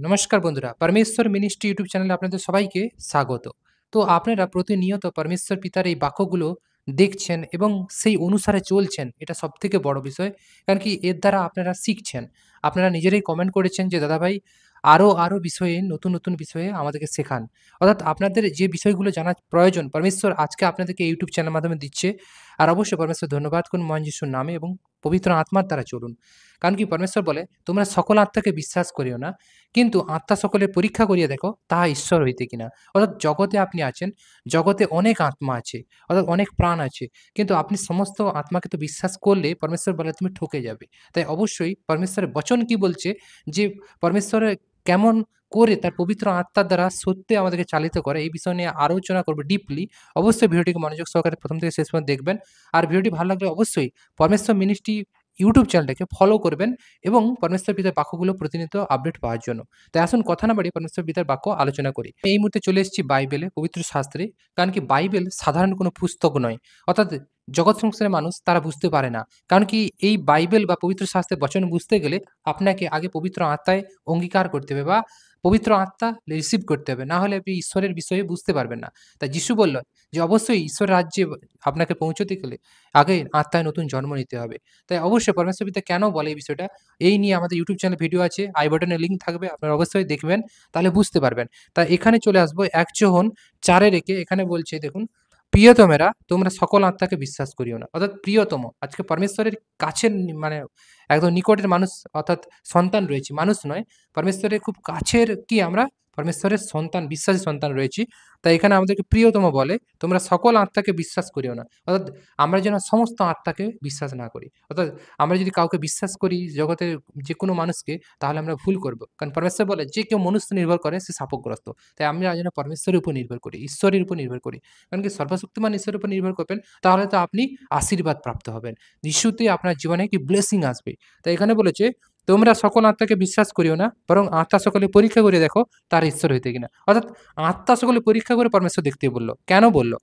নমস্কার বন্ধুরা, পরমেশ্বর মিনিস্ট্রি ইউটিউব চ্যানেলে আপনাদের সবাইকে স্বাগত। তো আপনারা প্রতিনিয়ত পরমেশ্বর পিতার এই বাক্যগুলো দেখছেন এবং সেই অনুসারে চলছেন। এটা সবথেকে বড় বিষয়। কারণ কি এর দ্বারা আপনারা শিখছেন। আপনারা নিজেরাই কমেন্ট করেছেন যে, "দাদাভাই আরো বিষয়ে নতুন বিষয়ে আমাদেরকে শেখান।" অর্থাৎ আপনাদের যে বিষয়গুলো জানার প্রয়োজন পরমেশ্বর আজকে আপনাদেরকে ইউটিউব চ্যানেলের মাধ্যমে দিচ্ছে। আর অবশ্যই পরমেশ্বর ধন্যবাদ করুন মহান যিশুর নামে এবং পবিত্র আত্মার দ্বারা চলুন। কারণ কি পরমেশ্বর বলে, "তোমরা সকল আত্মাকে বিশ্বাস করিও না। কিন্তু আত্মা সকলের পরীক্ষা করিয়া দেখো, তাহা ঈশ্বর হইতে কিনা।" অর্থাৎ জগতে আপনি আছেন, জগতে অনেক আত্মা আছে, অর্থাৎ অনেক প্রাণ আছে। কিন্তু আপনি সমস্ত আত্মাকে তো বিশ্বাস করলে পরমেশ্বর বলে তুমি ঠকে যাবে। তাই অবশ্যই পরমেশ্বরের বচন কি বলছে যে পরমেশ্বরের কেমন করে তার পবিত্র আত্মার দ্বারা সত্যি আমাদেরকে চালিত করে এই বিষয় নিয়ে আলোচনা করব ডিপলি। অবশ্যই ভিডিওটিকে মনোযোগ সহকারে ১ম থেকে শেষ পর্যন্ত দেখবেন। আর ভিডিওটি ভালো লাগলে অবশ্যই পরমেশ্বর মিনিস্ট্রি ইউটিউব চ্যানেলটাকে ফলো করবেন এবং পরমেশ্বর পিতার বাক্যগুলো প্রতিনিয়ত আপডেট পাওয়ার জন্য। তাই আসুন কথা না বাড়িয়ে পরমেশ্বর পিতার বাক্য আলোচনা করি। এই মুহূর্তে চলে এসেছি বাইবেলে, পবিত্র শাস্ত্রে। কারণ কি বাইবেল সাধারণ কোনো পুস্তক নয়। অর্থাৎ জগৎ সংসারের মানুষ তারা বুঝতে পারে না। কারণ কি এই বাইবেল বা পবিত্র শাস্ত্রের বচন বুঝতে গেলে আপনাকে আগে পবিত্র আত্মায় অঙ্গীকার করতে হবে বা পবিত্র আত্মা রিসিভ করতে হবে। না হলে আপনি ঈশ্বরের বিষয়ে বুঝতে পারবেন না। তাই যিশু বলল যে অবশ্যই ঈশ্বর রাজ্যে আপনাকে পৌঁছতে গেলে আগে আত্মায় নতুন জন্ম নিতে হবে। তাই অবশ্যই পরমেশ্বর পিতা কেন বলে এই বিষয়টা, এই নিয়ে আমাদের ইউটিউব চ্যানেলে ভিডিও আছে। আই বাটনে লিঙ্ক থাকবে। আপনারা অবশ্যই দেখবেন। তাহলে বুঝতে পারবেন। তাই এখানে চলে আসবো ১ যোহন ৪ এ রেখে এখানে বলছে দেখুন, "প্রিয়তমেরা তোমরা সকল আত্মাকে বিশ্বাস করিও না।" অর্থাৎ প্রিয়তম। আজকে পরমেশ্বরের কাছের মানে একদম নিকটের মানুষ অর্থাৎ সন্তান রয়েছি, মানুষ নয়। পরমেশ্বরের খুব কাছের কি আমরা? পরমেশ্বরের সন্তান, বিশ্বাসী সন্তান রয়েছি। তাই এখানে আমাদেরকে প্রিয়তম বলে, "তোমরা সকল আত্মাকে বিশ্বাস করিও না।" অর্থাৎ আমরা যেন সমস্ত আত্মাকে বিশ্বাস না করি। অর্থাৎ আমরা যদি কাউকে বিশ্বাস করি জগতের যেকোনো মানুষকে তাহলে আমরা ভুল করব। কারণ পরমেশ্বর বলে, "যে কেউ মনুষ্য নির্ভর করে সে শাপগ্রস্ত।" তাই আমরা যেন পরমেশ্বরের উপর নির্ভর করি, ঈশ্বরের উপর নির্ভর করি। কারণ কি সর্বশক্তিমান ঈশ্বরের উপর নির্ভর করবেন তাহলে তো আপনি আশীর্বাদ প্রাপ্ত হবেন। যিশুতে আপনার জীবনে কি ব্লেসিং আসবে। তাই এখানে বলেছে, "তোমরা সকল আত্মাকে বিশ্বাস করিও না, বরং আত্মা সকলে পরীক্ষা করে দেখো তারা ঈশ্বর হইতে কিনা।" অর্থাৎ আত্মা সকলে পরীক্ষা করে পরমেশ্বর দেখতে বলল। কেন বলল?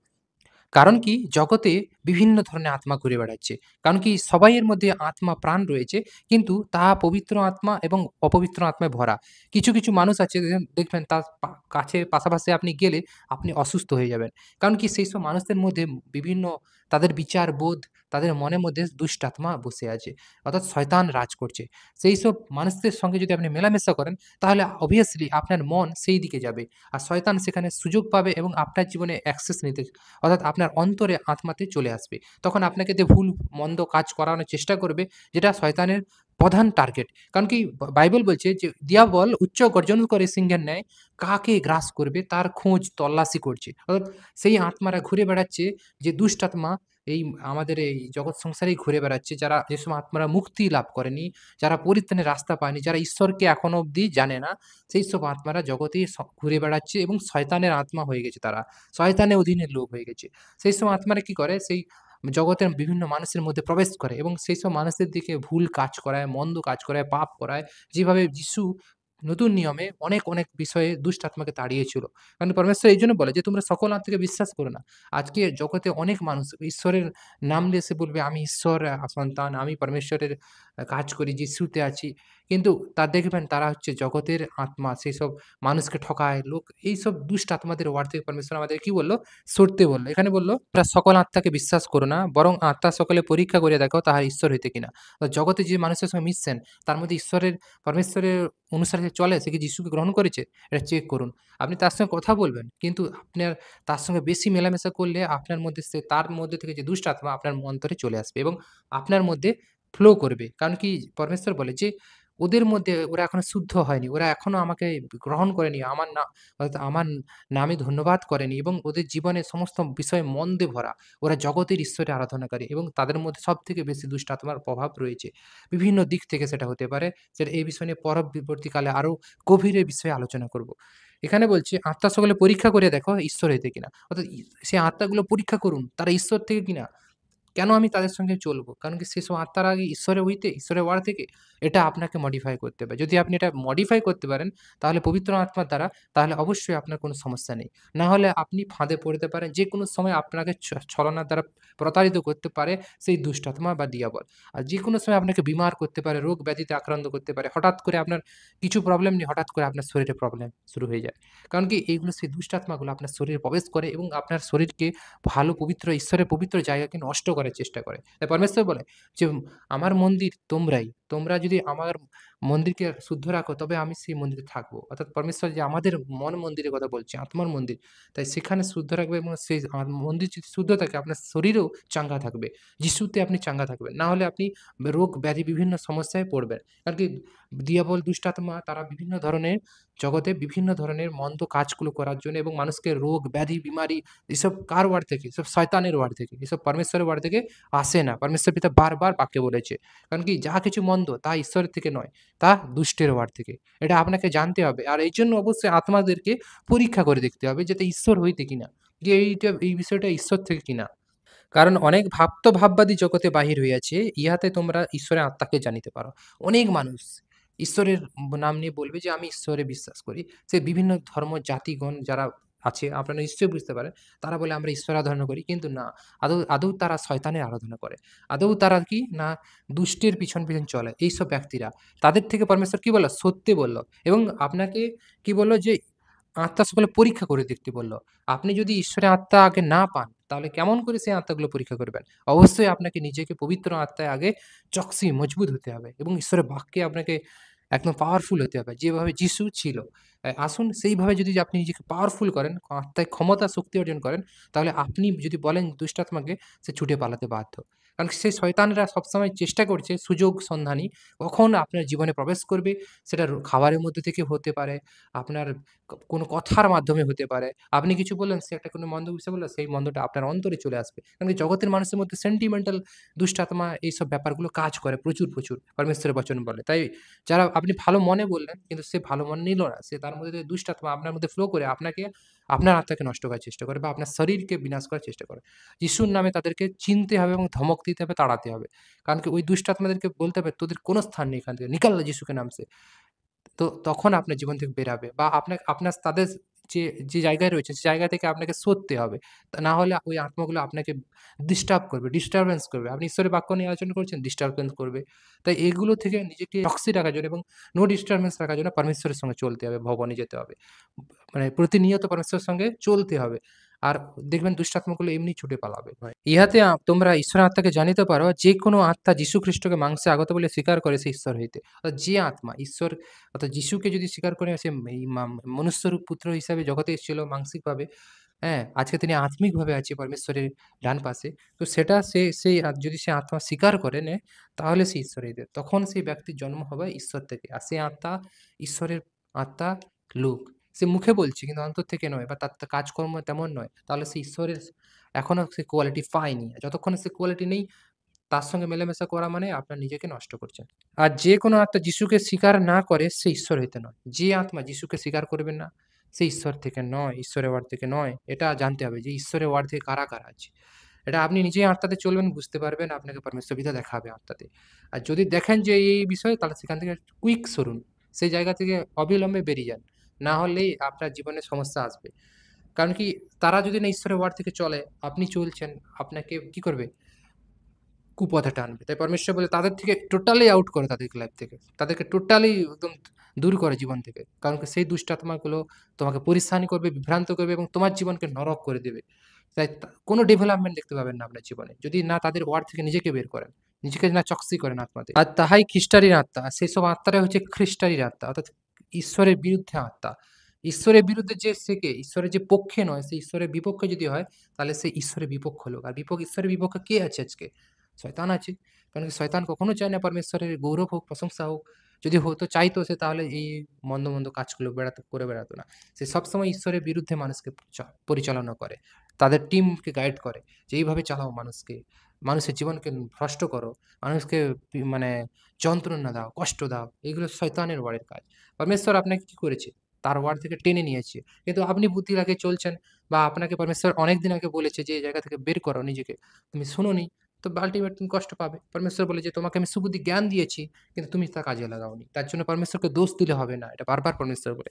কারণ কি জগতে বিভিন্ন ধরনের আত্মা ঘুরে বেড়াচ্ছে। কারণ কি সবাইয়ের মধ্যে আত্মা প্রাণ রয়েছে কিন্তু তাহা পবিত্র আত্মা এবং অপবিত্র আত্মায় ভরা। কিছু মানুষ আছে দেখবেন তার কাছে পাশাপাশি আপনি গেলে আপনি অসুস্থ হয়ে যাবেন। কারণ কি সেইসব মানুষদের মধ্যে বিভিন্ন তাদের বিচার বোধ, তাদের মনের মধ্যে দুষ্ট আত্মা বসে আছে। অর্থাৎ শয়তান রাজ করছে। সেইসব মানুষদের সঙ্গে যদি আপনি মেলামেশা করেন তাহলে obviously আপনার মন সেই দিকে যাবে। আর শয়তান সেখানে সুযোগ পাবে এবং আপনার জীবনে অ্যাক্সেস নিতে অর্থাৎ আপনার অন্তরে আত্মাতে চলে আসবে। তখন আপনাকে দিয়ে ভুল মন্দ কাজ করানোর চেষ্টা করবে, যেটা শয়তানের প্রধান টার্গেট। কারণ কি বাইবেল বলছে যে, "দিয়াবল উচ্চ গর্জন করে সিংহের ন্যায় কাকে গ্রাস করবে তার খোঁজ তল্লাশি করছে।" অর্থাৎ সেই আত্মারা ঘুরে বেড়াচ্ছে যে দুষ্ট আত্মা এই আমাদের এই জগৎ সংসারেই ঘুরে বেড়াচ্ছে। যারা যেসব আত্মারা মুক্তি লাভ করেনি, যারা পরিত্রাণের রাস্তা পায়নি, যারা ঈশ্বরকে এখনো অব্দি জানে না, সেইসব আত্মারা জগতেই ঘুরে বেড়াচ্ছে এবং শয়তানের আত্মা হয়ে গেছে তারা। শয়তানের অধীনে লোক হয়ে গেছে। সেইসব আত্মারা কি করে? সেই জগতের বিভিন্ন মানুষের মধ্যে প্রবেশ করে এবং সেইসব মানুষদের দিকে ভুল কাজ করায়, মন্দ কাজ করায়, পাপ করায়। যেভাবে যিশু নতুন নিয়মে অনেক বিষয়ে দুষ্ট আত্মাকে তাড়িয়েছিল। কারণ পরমেশ্বর এইজন্য বলে যে, "তোমরা সকল আত্মাকে বিশ্বাস করো না।" আজকে জগতে অনেক মানুষ ঈশ্বরের নাম নিয়ে এসে বলবে, "আমি ঈশ্বর সন্তান, আমি পরমেশ্বরের কাজ করি, যিশুতে আছি।" কিন্তু দেখবেন তারা হচ্ছে জগতের আত্মা। সেইসব মানুষকে ঠকায় লোক। এইসব দুষ্ট আত্মাদের ওয়ার্ড থেকে পরমেশ্বর আমাদের কি বলল? সরতে বলল। এখানে বলল, "তোমরা সকল আত্মাকে বিশ্বাস করো না, বরং আত্মা সকলে পরীক্ষা করিয়া দেখো তাহা ঈশ্বর হইতে কিনা।" জগতে যে মানুষের সঙ্গে মিশছেন তার মধ্যে পরমেশ্বরের অনুসারে যে চলে সে কি যিশুকে গ্রহণ করেছে? এটা চেক করুন। আপনি তার সঙ্গে কথা বলবেন। কিন্তু আপনার তার সঙ্গে বেশি মেলামেশা করলে আপনার মধ্যে তার মধ্যে থেকে যে দুষ্ট আত্মা আপনার অন্তরে চলে আসবে এবং আপনার মধ্যে ফ্লো করবে। কারণ কি পরমেশ্বর বলে যে, "ওদের মধ্যে ওরা এখনো শুদ্ধ হয়নি। ওরা এখনো আমাকে গ্রহণ করেনি। অর্থাৎ আমার নামে ধন্যবাদ করেনি এবং ওদের জীবনে সমস্ত বিষয় মন্দে ভরা। ওরা জগতের ঈশ্বরের আরাধনাকারী এবং তাদের মধ্যে সবথেকে বেশি দুষ্ট আত্মার প্রভাব রয়েছে। বিভিন্ন দিক থেকে সেটা হতে পারে। সেটা এই বিষয় নিয়ে পরবর্তীকালে আরো গভীরে বিষয়ে আলোচনা করব। এখানে বলছি, "আত্মা সকলে পরীক্ষা করে দেখো ঈশ্বর হইতে কিনা।" অর্থাৎ সেই আত্মাগুলো পরীক্ষা করুন। তারা ঈশ্বর থেকে কিনা। কেন আমি তাদের সঙ্গে চলবো? কারণ কি সেসব আত্মারা কি ঈশ্বরের হইতে, ঈশ্বরের ওয়ার্ড থেকে? এটা আপনাকে মডিফাই করতে হবে। যদি আপনি এটা মডিফাই করতে পারেন, তাহলে পবিত্র আত্মার দ্বারা, তাহলে অবশ্যই আপনার কোনো সমস্যা নেই। না হলে আপনি ফাঁদে পড়তে পারেন। যেকোনো সময় আপনাকে ছলনার দ্বারা প্রতারিত করতে পারে সেই দুষ্টাত্মা বা দিয়াবল। আর যেকোনো সময় আপনাকে বিমার করতে পারে, রোগ ব্যাধিতে আক্রান্ত করতে পারে। হঠাৎ করে আপনার কিছু প্রবলেম নেই, হঠাৎ করে আপনার শরীরে প্রবলেম শুরু হয়ে যায়। কারণ কি এইগুলো সেই দুষ্টাত্মাগুলো আপনার শরীরে প্রবেশ করে এবং আপনার শরীরকে ভালো পবিত্র ঈশ্বরের পবিত্র জায়গাকে নষ্ট করার চেষ্টা করে। তাই পরমেশ্বর বলে যে, "আমার মন্দির তোমরাই। তোমরা যদি আমার মন্দিরকে শুদ্ধ রাখো তবে আমি সেই মন্দিরে থাকবো।" অর্থাৎ পরমেশ্বর যে আমাদের মন্দিরের কথা বলছে, আত্মার মন্দির। তাই সেখানে শুদ্ধ রাখবে এবং সেই মন্দির যদি শুদ্ধ থাকে আপনার শরীরেও চাঙ্গা থাকবে। যিশুতে আপনি চাঙ্গা থাকবেন। না হলে আপনি রোগ ব্যাধি বিভিন্ন সমস্যায় পড়বেন। কারণ কি দিয়াবল, দুষ্টাত্মা তারা বিভিন্ন ধরনের জগতে বিভিন্ন ধরনের মন্দ কাজগুলো করার জন্য এবং মানুষকে রোগ, ব্যাধি, বিমারি এসব কার ওয়ার্ড থেকে? এসব শয়তানের ওয়ার্ড থেকে। এসব পরমেশ্বরের ওয়ার্ড থেকে আসে না। পরমেশ্বর পিতা বারবার বাক্যে বলেছে। কারণ কি যাহা কিছু মন্দ তা ঈশ্বরের থেকে নয়, তা দুষ্টের ওয়ার্ড থেকে। এটা আপনাকে জানতে হবে। আর এইজন্য অবশ্যই আত্মাদেরকে পরীক্ষা করে দেখতে হবে যে এটা ঈশ্বর হইতে কিনা। যে এই বিষয়টা ঈশ্বর থেকে কিনা। কারণ অনেক ভাববাদী জগতে বাহির হইয়াছে, ইহাতে তোমরা ঈশ্বরের আত্মাকে জানিতে পারো। অনেক মানুষ ঈশ্বরের নাম নিয়ে বলবে যে, "আমি ঈশ্বরে বিশ্বাস করি।" সে বিভিন্ন ধর্ম, জাতিগণ যারা আছে, আপনারা নিশ্চয়ই বুঝতে পারেন। তারা বলে, "আমরা ঈশ্বর আরাধনা করি।" কিন্তু না, আদৌ তারা শয়তানের আরাধনা করে। আদৌ তারা কি? না দুষ্টের পিছন চলে, এইসব ব্যক্তিরা। তাদের থেকে পরমেশ্বর কি বলল? সত্যি বলল এবং আপনাকে কি বলল? যে আত্মা সকলে পরীক্ষা করে দেখতে বলল। আপনি যদি ঈশ্বরের আত্মা আগে না পান, তাহলে কেমন করে সেই আত্মাগুলো পরীক্ষা করবেন? অবশ্যই আপনাকে নিজেকে পবিত্র আত্মায় আগে চকসি মজবুত হতে হবে এবং ঈশ্বরের বাক্যে আপনাকে একদম পাওয়ারফুল হতে হবে। যেভাবে যিশু ছিল। আসুন সেইভাবে যদি আপনি নিজেকে পাওয়ারফুল করেন, আত্মায় ক্ষমতা, শক্তি অর্জন করেন, তাহলে আপনি যদি বলেন দুষ্টাত্মাকে, সে ছুটে পালাতে বাধ্য। কারণ সেই শয়তানরা সবসময় চেষ্টা করছে সুযোগ সন্ধানী কখন আপনার জীবনে প্রবেশ করবে, সেটা খাবারের মধ্যে থেকে হতে পারে, আপনার কোনো কথার মাধ্যমে হতে পারে। আপনি কিছু বললেন, সে একটা কোনো মন্দ বিষয় বলল, সেই মন্দটা আপনার অন্তরে চলে আসবে। কারণ কি জগতের মানুষের মধ্যে সেন্টিমেন্টাল দুষ্টাত্মা এইসব ব্যাপারগুলো কাজ করে প্রচুর। পরমেশ্বরের বচন বলে। তাই যারা আপনি ভালো মনে বললেন, কিন্তু সে ভালো মনে নিল না। সে তার মধ্যে থেকে দুষ্টাত্মা আপনার মধ্যে ফ্লো করে আপনাকে আপনার আত্মাকে নষ্ট করার চেষ্টা করে বা আপনার শরীরকে বিনাশ করার চেষ্টা করে। যিশুর নামে তাদেরকে চিনতে হবে এবং ধমক দিতে হবে, তাড়াতে হবে। কারণ কি ওই দুষ্টাত্মাদেরকে বলতে হবে, "তোদের কোনো স্থান নেই এখান থেকে। নিকাল যিশু के नाम से।" তো তখন আপনার জীবন থেকে বেরাবে বা আপনার তাদের যে, যে জায়গায় রয়েছে, সে জায়গা থেকে আপনাকে সরতে হবে। তা না হলে ওই আত্মাগুলো আপনাকে ডিস্টার্বেন্স করবে। আপনি ঈশ্বরের বাক্য নিয়ে আলোচনা করছেন, ডিস্টার্বেন্স করবে। তাই এগুলো থেকে নিজেকে রক্সি রাখার জন্য এবং নো ডিস্টার্বেন্স রাখার জন্য পরমেশ্বরের সঙ্গে চলতে হবে, ভবনে যেতে হবে। মানে প্রতিনিয়ত পরমেশ্বরের সঙ্গে চলতে হবে। আর দেখবেন দুষ্টাত্মাগুলো এমনি ছুটে পালাবে। ইহাতে তোমরা ঈশ্বরের আত্মাকে জানিতে পারো, যে কোন আত্মা যীশু খ্রিস্টকে মাংসে আগত বলে স্বীকার করে, সে ঈশ্বর হইতে। অর্থাৎ যে আত্মা ঈশ্বর অর্থাৎ যীশুকে যদি স্বীকার করে সে এই মনুষ্যরূপ পুত্র হিসাবে জগতে এসেছিল মানসিকভাবে, হ্যাঁ? আজকে তিনি আত্মিকভাবে আছে পরমেশ্বরের ডান পাশে। তো সেটা সেই যদি সে আত্মা স্বীকার করে নেয়, তাহলে সে ঈশ্বর হইবে। তখন সেই ব্যক্তির জন্ম হবে ঈশ্বর থেকে। আর সেই আত্মা ঈশ্বরের আত্মা লোক। সে মুখে বলছে কিন্তু অন্তর থেকে নয় বা তার কাজকর্ম তেমন নয়। তাহলে সে ঈশ্বরের এখনো সে কোয়ালিটি পায়নি। যতক্ষণ সে কোয়ালিটি নেই, তার সঙ্গে মেলামেশা করা মানে আপনার নিজেকে নষ্ট করছেন। আর যে কোনো আত্মা যিশুকে স্বীকার না করে, সে ঈশ্বর হইতে নয়। যে আত্মা যিশুকে স্বীকার করবে না, সে ঈশ্বর থেকে নয়, ঈশ্বরের ওয়ার্ড থেকে নয়। এটা জানতে হবে যে ঈশ্বরের ওয়ার্ড থেকে কারা আছে। এটা আপনি নিজেই আত্মাতে চলবেন, বুঝতে পারবেন, আপনাকে পরমেশ্বর পিতা দেখাবে আত্মাতে। আর যদি দেখেন যে এই বিষয়, তাহলে সেখান থেকে কুইক সরুন। সেই জায়গা থেকে অবিলম্বে বেরিয়ে যান। না হলেই আপনার জীবনে সমস্যা আসবে। কারণ কি তারা যদি না ঈশ্বরের ওয়ার্ড থেকে চলে, আপনি চলছেন, আপনাকে কি করবে? কুপথে টানবে। তাই পরমেশ্বর বলে তাদের থেকে টোটালি আউট করো তাদেরকে লাইফ থেকে। তাদেরকে টোটালি একদম দূর করো জীবন থেকে। কারণ কি সেই দুষ্টাত্মাগুলো তোমাকে পরিশানি করবে, বিভ্রান্ত করবে এবং তোমার জীবনকে নরক করে দেবে। তাই কোনো ডেভেলপমেন্ট দেখতে পাবেন না আপনার জীবনে। যদি না তাদের ওয়ার্ড থেকে নিজেকে বের করেন। নিজেকে না চকসি করেন আত্মাতে। আর তাহাই খ্রিস্টারির আত্মা। সেসব আত্মারাই হচ্ছে খ্রিস্টারির আত্মা। অর্থাৎ ঈশ্বরের বিরুদ্ধে আত্মা। ঈশ্বরের বিরুদ্ধে যে সে কে? ঈশ্বরের যে পক্ষে নয়, সে ঈশ্বরের বিপক্ষে যদি হয়, তাহলে সে ঈশ্বরের বিপক্ষ লোক। আর ঈশ্বরের বিপক্ষে কে আছে আজকে? শয়তান আছে। কারণ কি শয়তান কখনো চায় না পরমেশ্বরের গৌরব হোক, প্রশংসা হোক। যদি হতো চাইতো সে, তাহলে এই মন্দ কাজগুলো করে বেড়াতো না। সে সবসময় ঈশ্বরের বিরুদ্ধে মানুষকে পরিচালনা করে। তাদের টিমকে গাইড করে যে এইভাবে চালাও মানুষকে। মানুষের জীবনকে ভ্রষ্ট করো। মানুষকে মানে যন্ত্রণা দাও, কষ্ট দাও। এগুলো শয়তানের ওয়ার্ডের কাজ। পরমেশ্বর আপনাকে কি করেছে? তার ওয়ার্ড থেকে টেনে নিয়েছে। কিন্তু আপনি বুদ্ধি লাগিয়ে চলছেন বা আপনাকে পরমেশ্বর অনেকদিন আগে বলেছে যে এই জায়গা থেকে বের করো নিজেকে। তুমি শোনোনি। তো আল্টিমেট তুমি কষ্ট পাবে। পরমেশ্বর বলে যে, "তোমাকে আমি সুবুদ্ধি জ্ঞান দিয়েছি, কিন্তু তুমি তা কাজে লাগাওনি। তার জন্য পরমেশ্বরকে দোষ দিলে হবে না।" এটা বারবার পরমেশ্বর বলে।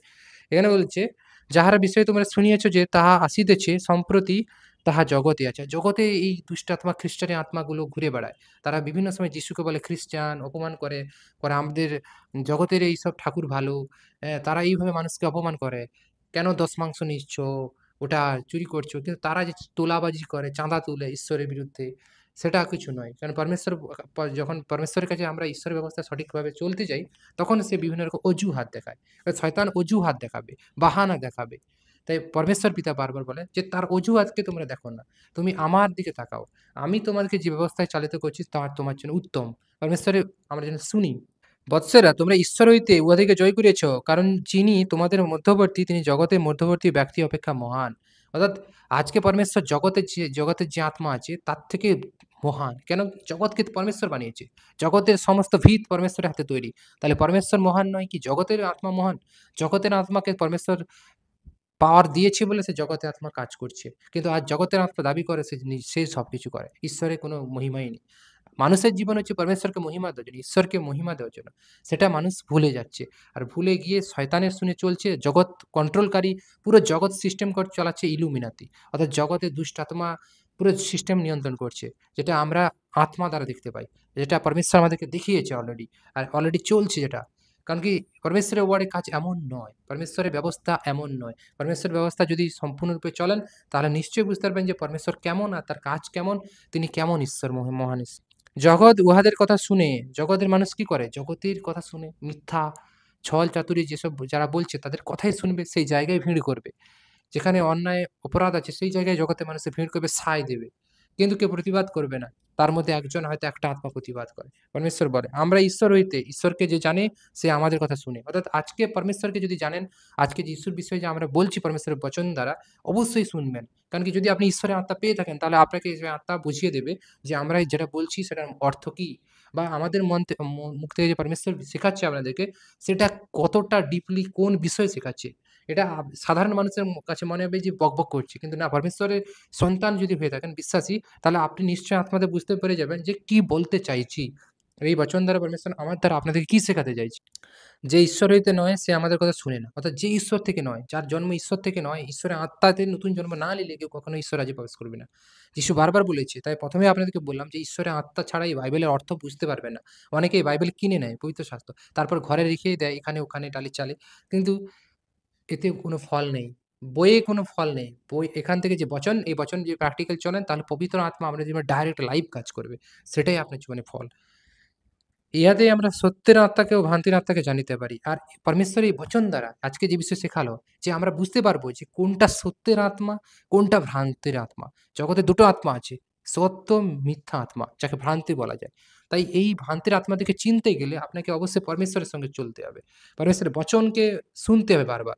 এখানে বলছে, "যাহারা বিষয়ে তোমরা শুনিয়াছ যে তাহা আসিতেছে, সম্প্রতি তাহা জগতে আছে।" জগতে এই দুষ্ট আত্মা, খ্রিস্টানি আত্মাগুলো ঘুরে বেড়ায়। তারা বিভিন্ন সময় যিশুকে বলে খ্রিস্টান, অপমান করে, আমাদের জগতের এইসব ঠাকুর ভালো। তারা এইভাবে মানুষকে অপমান করে। "কেন দশমাংশ নিচ্ছ? ওটা চুরি করছো।" কিন্তু তারা যে তোলাবাজি করে, চাঁদা তুলে ঈশ্বরের বিরুদ্ধে, সেটা কিছু নয়। কারণ পরমেশ্বর যখন পরমেশ্বরের কাছে আমরা ঈশ্বরের ব্যবস্থায় সঠিকভাবে চলতে যাই, তখন সে বিভিন্ন রকম অজুহাত দেখায়। শয়তান অজুহাত দেখাবে, বাহানা দেখাবে। তাই পরমেশ্বর পিতা বারবার বলেন যে, "তার অজুহাতকে তোমরা দেখো না। তুমি আমার দিকে তাকাও। আমি তোমাদেরকে যে ব্যবস্থায় চালিত করছি, তা তোমার জন্য উত্তম।" পরমেশ্বরের আমরা যেন শুনি। "বৎসেরা, তোমরা ঈশ্বর হইতে উহাদিকে জয় করিয়াছ। কারণ যিনি তোমাদের মধ্যবর্তী, তিনি জগতের মধ্যবর্তী ব্যক্তি অপেক্ষা মহান।" অর্থাৎ আজকে পরমেশ্বর জগতের যে আত্মা আছে, তার থেকে মহান। কেন? জগৎকে তো পরমেশ্বর বানিয়েছে। জগতের সমস্ত ভিত পরমেশ্বরের হাতে তৈরি। তাহলে পরমেশ্বর মহান নয় কি জগতের আত্মা মহান? জগতের আত্মাকে পরমেশ্বর পাওয়ার দিয়েছে বলে সে জগতের আত্মা কাজ করছে। কিন্তু আজ জগতের আত্মা দাবি করে সে সবকিছু করে। ঈশ্বরের কোনো মহিমাই নেই। মানুষের জীবন হচ্ছে পরমেশ্বরকে মহিমা দেওয়ার জন্য, ঈশ্বরকে মহিমা দেওয়ার জন্য। সেটা মানুষ ভুলে যাচ্ছে। আর ভুলে গিয়ে শয়তানের শুনে চলছে, জগৎ কন্ট্রোলকারী, পুরো জগৎ সিস্টেম চালাচ্ছে ইলুমিনাতি। অর্থাৎ জগতের দুষ্ট আত্মা পুরো সিস্টেম নিয়ন্ত্রণ করছে। যেটা আমরা আত্মা দ্বারা দেখতে পাই। যেটা পরমেশ্বর আমাদেরকে দেখিয়েছে অলরেডি। আর অলরেডি চলছে যেটা। কারণ কি পরমেশ্বরের ওয়ার্ডের কাজ এমন নয়। পরমেশ্বরের ব্যবস্থা এমন নয়। পরমেশ্বরের ব্যবস্থা যদি সম্পূর্ণরূপে চলেন, তাহলে নিশ্চয়ই বুঝতে পারবেন যে পরমেশ্বর কেমন আর তার কাজ কেমন, তিনি কেমন ঈশ্বর, মহান ঈশ্বর। জগৎ উহাদের কথা শুনে, জগতের মানুষ কি করে? জগতের কথা শুনে মিথ্যা, ছল চাতুরী যেসব যারা বলছে তাদের কথাই শুনবে, সেই জায়গায় ভিড় করবে। যেখানে অন্যায় অপরাধ আছে সেই জায়গায় জগতের মানুষে ভিড় করবে, সায় দেবে। কিন্তু কেউ প্রতিবাদ করবে না। তার মধ্যে একজন হয়তো একটা আত্মা প্রতিবাদ করে। পরমেশ্বর বলে, "আমরা ঈশ্বর হইতে, ঈশ্বরকে যে জানে সে আমাদের কথা শুনে।" অর্থাৎ আজকে পরমেশ্বরকে যদি জানেন, আজকে যে যিশুর বিষয়ে যে আমরা বলছি পরমেশ্বরের বচন দ্বারা, অবশ্যই শুনবেন। কারণ কি যদি আপনি ঈশ্বরের আত্মা পেয়ে থাকেন, তাহলে আপনাকে সেই আত্মা বুঝিয়ে দেবে যে আমরা যেটা বলছি সেটার অর্থ কি? বা আমাদের মুখ থেকে যে পরমেশ্বর শেখাচ্ছে আপনাদেরকে, সেটা কতটা ডিপলি কোন বিষয়ে শেখাচ্ছে। এটা সাধারণ মানুষের কাছে মনে হবে যে বকবক করছি। কিন্তু না, পরমেশ্বরের সন্তান যদি হয়ে থাকেন, বিশ্বাসী, তাহলে আপনি নিশ্চয়ই আত্মাতে বুঝতে পেরে যাবেন যে কি বলতে চাইছি। এই বচন দ্বারা পরমেশ্বর আমার দ্বারা আপনাদেরকে কি শেখাতে চাইছে। যে ঈশ্বর হইতে নয় সে আমাদের কথা শুনে না। অর্থাৎ যে ঈশ্বর থেকে নয়, যার জন্ম ঈশ্বর থেকে নয়, ঈশ্বরের আত্মাতে নতুন জন্ম না নিলে কেউ কখনো ঈশ্বর রাজ্যে প্রবেশ করবে না। যিশু বারবার বলেছে। তাই ১ম এই আপনাদেরকে বললাম যে ঈশ্বরের আত্মা ছাড়া এই বাইবেলের অর্থ বুঝতে পারবে না। অনেকেই বাইবেল কিনে নেয়, পবিত্র শাস্ত্র। তারপর ঘরে রেখেই দেয় এখানে ওখানে টালি চালে। কিন্তু এতে কোনো ফল নেই। বইয়ে কোনো ফল নেই। বই এখান থেকে যে বচন, এই বচন যদি প্র্যাকটিক্যাল চলেন তাহলে পবিত্র আত্মা আপনার জীবনে ডাইরেক্ট লাইভ কাজ করবে। সেটাই আপনার জীবনে ফল। ইহাতেই আমরা সত্যের আত্মাকে ও ভ্রান্তির আত্মাকে জানিতে পারি। আর পরমেশ্বর এই বচন দ্বারা আজকে যে বিষয় শেখালো যে আমরা বুঝতে পারবো যে কোনটা সত্যের আত্মা, কোনটা ভ্রান্তির আত্মা। জগতে দুটো আত্মা আছে। সত্য, মিথ্যা আত্মা, যাকে ভ্রান্তি বলা যায়। তাই এই ভ্রান্তির আত্মাদেরকে চিনতে গেলে আপনাকে অবশ্যই পরমেশ্বরের সঙ্গে চলতে হবে। পরমেশ্বরের বচনকে শুনতে হবে বারবার।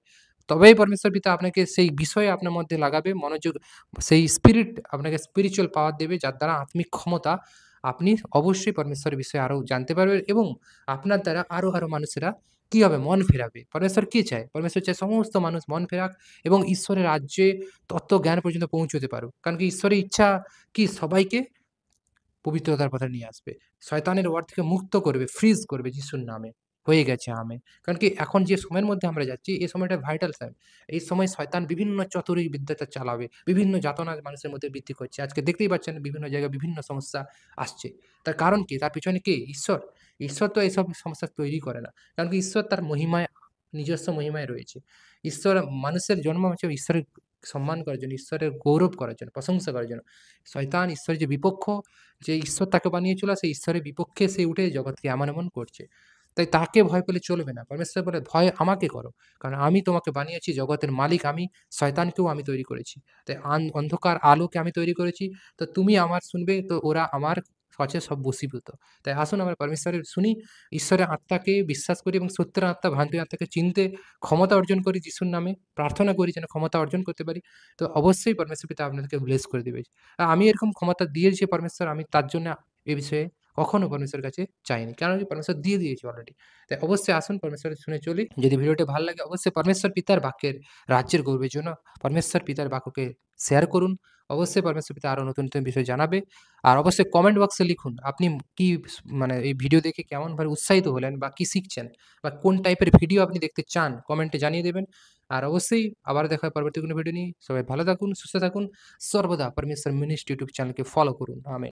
তবেই পরমেশ্বর পিতা আপনাকে সেই বিষয়ে আপনার মধ্যে লাগাবে মনোযোগ, সেই স্পিরিট আপনাকে স্পিরিচুয়াল পাওয়ার দেবে, যার দ্বারা আত্মিক ক্ষমতা আপনি অবশ্যই পরমেশ্বরের বিষয়ে আরো জানতে পারবেন এবং আপনার দ্বারা আরো মানুষেরা কি হবে? মন ফেরাবে। পরমেশ্বর কি চায়? পরমেশ্বর চায় সমস্ত মানুষ মন ফেরাক এবং ঈশ্বরের রাজ্যে তত্ত্বজ্ঞান পর্যন্ত পৌঁছতে পারুক। কারণ কি ঈশ্বরের ইচ্ছা কি সবাইকে পবিত্রতার পথে নিয়ে আসবে। শয়তানের ওয়ার্ড থেকে মুক্ত করবে, ফ্রিজ করবে যিশুর নামে। হয়ে গেছে আমেন। কারণ কি এখন যে সময়ের মধ্যে আমরা যাচ্ছি, এই সময়টা ভাইটাল টাইম। এই সময় শয়তান বিভিন্ন চতুরী বিদ্যাটা চালাবে। বিভিন্ন যাতনা মানুষের মধ্যে বৃদ্ধি করছে। আজকে দেখতেই পাচ্ছেন বিভিন্ন জায়গায় বিভিন্ন সমস্যা আসছে। তার কারণ কি? তার পিছনে কে? ঈশ্বর। ঈশ্বর তো এসব সমস্যা তৈরি করে না। কারণ কি ঈশ্বর তার মহিমায়, নিজস্ব মহিমায় রয়েছে। ঈশ্বর মানুষের জন্ম হচ্ছে ঈশ্বরের সম্মান করার জন্য, ঈশ্বরের গৌরব করার জন্য, প্রশংসা করার জন্য। শয়তান ঈশ্বরের যে বিপক্ষ, যে ঈশ্বর তাকে বানিয়েছিল সেই ঈশ্বরের বিপক্ষে সে উঠে জগৎকে এমন করছে। তাই তাকে ভয় পেলে চলবে না। পরমেশ্বর বলে, "ভয় আমাকে করো। কারণ আমি তোমাকে বানিয়েছি, জগতের মালিক আমি, শয়তানকেও আমি তৈরি করেছি। তাই অন্ধকার আলোকে আমি তৈরি করেছি। তো তুমি আমার শুনবে, তো ওরা আমার কাছে সব বশীভূত।" তাই আসুন আমরা পরমেশ্বরের শুনি, ঈশ্বরের আত্মাকে বিশ্বাস করি এবং সত্যের আত্মা, ভ্রান্তির আত্মাকে চিনতে ক্ষমতা অর্জন করি যিশুর নামে। প্রার্থনা করি যেন ক্ষমতা অর্জন করতে পারি। তো অবশ্যই পরমেশ্বর পিতা আপনাদেরকে ব্লেস করে দিবে। আমি এরকম ক্ষমতা দিয়েছে পরমেশ্বর, আমি তার জন্য এ বিষয়ে কখনো পরমেশ্বরের কাছে চাইনি। কারণ কি পরমেশ্বর দিয়ে দিয়েছে অলরেডি। তাই অবশ্যই আসুন পরমেশ্বরের শুনে চলি। যদি ভিডিওটি ভাল লাগে অবশ্যই পরমেশ্বর পিতার বাক্যের রাজ্যের গৌরবের জন্য পরমেশ্বর পিতার বাক্যকে শেয়ার করুন। অবশ্যই পরামর্শ পেতে আরো নতুন, নতুন বিষয় জানাবে। আর অবশ্যই কমেন্ট বক্সে লিখুন আপনি কি মানে এই ভিডিও দেখে কেমনভাবে উৎসাহিত হলেন বা কি শিখছেন বা কোন টাইপের ভিডিও আপনি দেখতে চান কমেন্টে জানিয়ে দেবেন। আর অবশ্যই আবার দেখা হবে পরবর্তী কোনো ভিডিও নিয়ে। সবাই ভালো থাকুন, সুস্থ থাকুন। সর্বদা পরমেশ্বর মিনিস্ট্রি ইউটিউব চ্যানেলকে ফলো করুন। আমেন।